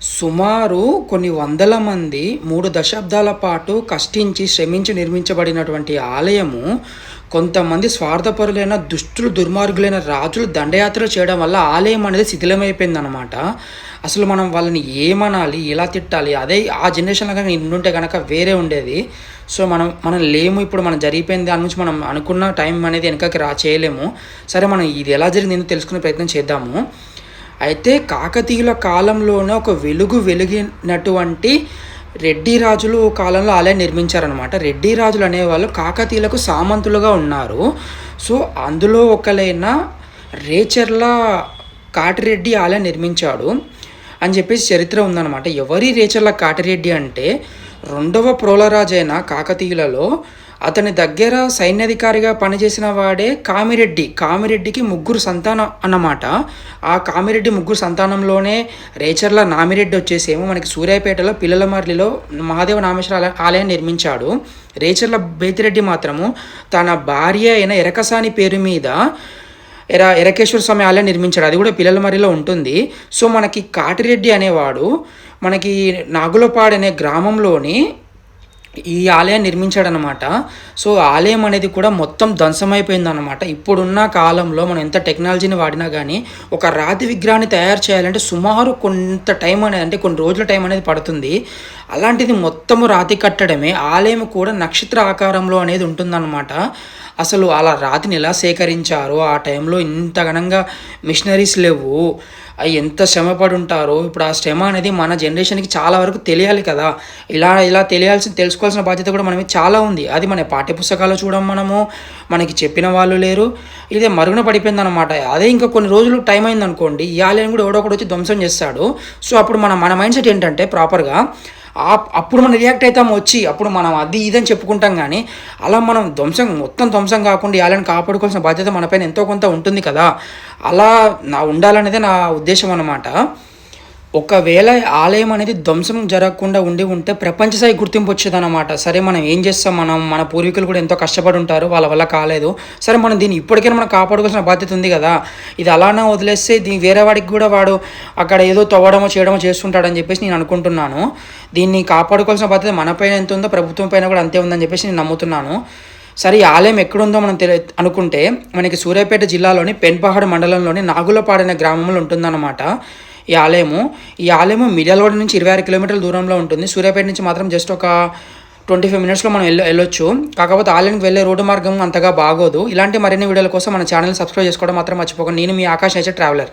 సుమారు కొన్ని వందల మంది 3 దశాబ్దాల పాటు కష్టించి, శ్రమించి నిర్మించబడినటువంటి ఆలయము, కొంతమంది స్వార్థపరులైన దుష్టులు, దుర్మార్గులైన రాజులు దండయాత్రలు చేయడం వల్ల ఆలయం అనేది శిథిలమైపోయిందనమాట. అసలు మనం వాళ్ళని ఏమనాలి? ఎలా తిట్టాలి? అదే ఆ జనరేషన్‌లో గనక ఉండుంటే గనక వేరే ఉండేది. సో, మనం మనం లేము. ఇప్పుడు మనం జరిగిపోయిన దాని నుంచి మనం అనుకున్న టైం అనేది వెనకకి చేయలేము. సరే, మనం ఇది ఎలా జరిగిందో తెలుసుకునే ప్రయత్నం చేద్దాము. అయితే కాకతీయుల కాలంలోనే ఒక వెలిగినటువంటి రెడ్డి రాజులు కాలంలో ఆలయం నిర్మించారనమాట. రెడ్డి రాజులు అనేవాళ్ళు కాకతీయులకు సామంతులుగా ఉన్నారు. సో, అందులో ఒకలైన రేచర్ల కాటిరెడ్డి ఆలయం నిర్మించాడు అని చెప్పేసి చరిత్ర ఉందనమాట. ఎవరి రేచర్ల కాటిరెడ్డి అంటే, రెండవ ప్రోలరాజైన కాకతీయులలో అతని దగ్గర సైన్యాధికారిగా పనిచేసిన వాడే కామిరెడ్డి. కామిరెడ్డికి ముగ్గురు సంతానం అన్నమాట. ఆ కామిరెడ్డి ముగ్గురు సంతానంలోనే రేచర్ల నామిరెడ్డి వచ్చేసేమో మనకి సూర్యాపేటలో పిల్లలమర్రిలో మహాదేవ నామేశ్వర ఆలయం నిర్మించాడు. రేచర్ల బేతిరెడ్డి మాత్రము తన భార్య అయిన ఎరకసాని పేరు మీద ఎరకేశ్వర స్వామి ఆలయం నిర్మించాడు. అది కూడా పిల్లలమర్రిలో ఉంటుంది. సో, మనకి కాటిరెడ్డి అనేవాడు మనకి నాగులపాడు అనే గ్రామంలోని ఈ ఆలయాన్ని నిర్మించాడనమాట. సో, ఆలయం అనేది కూడా మొత్తం ధ్వంసమైపోయిందనమాట. ఇప్పుడున్న కాలంలో మనం ఎంత టెక్నాలజీని వాడినా కానీ ఒక రాతి విగ్రహాన్ని తయారు చేయాలంటే సుమారు కొంత టైం అనేది, అంటే కొన్ని రోజుల టైం అనేది పడుతుంది. అలాంటిది మొత్తము రాతి కట్టడమే. ఆలయం కూడా నక్షత్ర ఆకారంలో అనేది ఉంటుందన్నమాట. అసలు అలా రాతిని ఎలా సేకరించారో, ఆ టైంలో ఇంత ఘనంగా మిషనరీస్ లేవు, అవి ఎంత శ్రమపడి ఉంటారో. ఇప్పుడు ఆ శ్రమ అనేది మన జనరేషన్కి చాలా వరకు తెలియాలి కదా. ఇలా తెలుసుకోవాల్సిన బాధ్యత కూడా మనకి చాలా ఉంది. అది మన పాఠ్యపుస్తకాలు చూడడం మనకి చెప్పిన వాళ్ళు లేరు. ఇదే మరుగున పడిపోయింది అనమాట. అదే ఇంకా కొన్ని రోజులు టైం అయిందనుకోండి, ఈ ఆలయం కూడా ఎవడో ఒకటి వచ్చి ధ్వంసం చేస్తాడు. సో, అప్పుడు మన మైండ్ సెట్ ఏంటంటే ప్రాపర్గా అప్పుడు మనం రియాక్ట్ అవుతాము వచ్చి, అప్పుడు మనం అది ఇదని చెప్పుకుంటాం. కానీ అలా మనం మొత్తం ధ్వంసం కాకుండా ఈ ఆలయాన్ని కాపాడుకోవాల్సిన బాధ్యత మనపైన ఎంతో కొంత ఉంటుంది కదా. అలా ఉండాలనేదే నా ఉద్దేశం అన్నమాట. ఒకవేళ ఆలయం అనేది ధ్వంసం జరగకుండా ఉంటే ప్రపంచ స్థాయి గుర్తింపు వచ్చేదన్నమాట. సరే, మనం ఏం చేస్తాం, మన పూర్వీకులు కూడా ఎంతో కష్టపడి ఉంటారు, వాళ్ళ వల్ల కాలేదు. సరే, మనం దీన్ని ఇప్పటికైనా మనం కాపాడుకోవాల్సిన బాధ్యత ఉంది కదా. ఇది అలానే వదిలేస్తే వేరే వాడికి కూడా వాడు అక్కడ ఏదో తవ్వడమో చేయడమో చేస్తుంటాడని చెప్పేసి నేను అనుకుంటున్నాను. దీన్ని కాపాడుకోవాల్సిన బాధ్యత మనపైన ఎంత ఉందో ప్రభుత్వం పైన కూడా అంతే ఉందని చెప్పేసి నేను నమ్ముతున్నాను. సరే, ఈ ఆలయం ఎక్కడుందో మనం అనుకుంటే మనకి సూర్యాపేట జిల్లాలోని పెన్పహాడ్ మండలంలోని నాగులపాడు అనే గ్రామంలో ఉంటుందన్నమాట ఈ ఆలయము మిర్యాలవాడ నుంచి 26 కిలోమీటర్ల దూరంలో ఉంటుంది. సూర్యాపేట నుంచి మాత్రం జస్ట్ ఒక 25 మినిట్స్లో మనం వెళ్ళొచ్చు. కాకపోతే ఆలయానికి వెళ్ళే రోడ్డు మార్గం అంతగా బాగోదు. ఇలాంటి మరిన్ని వీడియోల కోసం మన ఛానల్ సబ్స్క్రైబ్ చేసుకోవడం మాత్రం మర్చిపోకండి. నేను మీ ఆకాష్ నేచర్ ట్రావెలర్.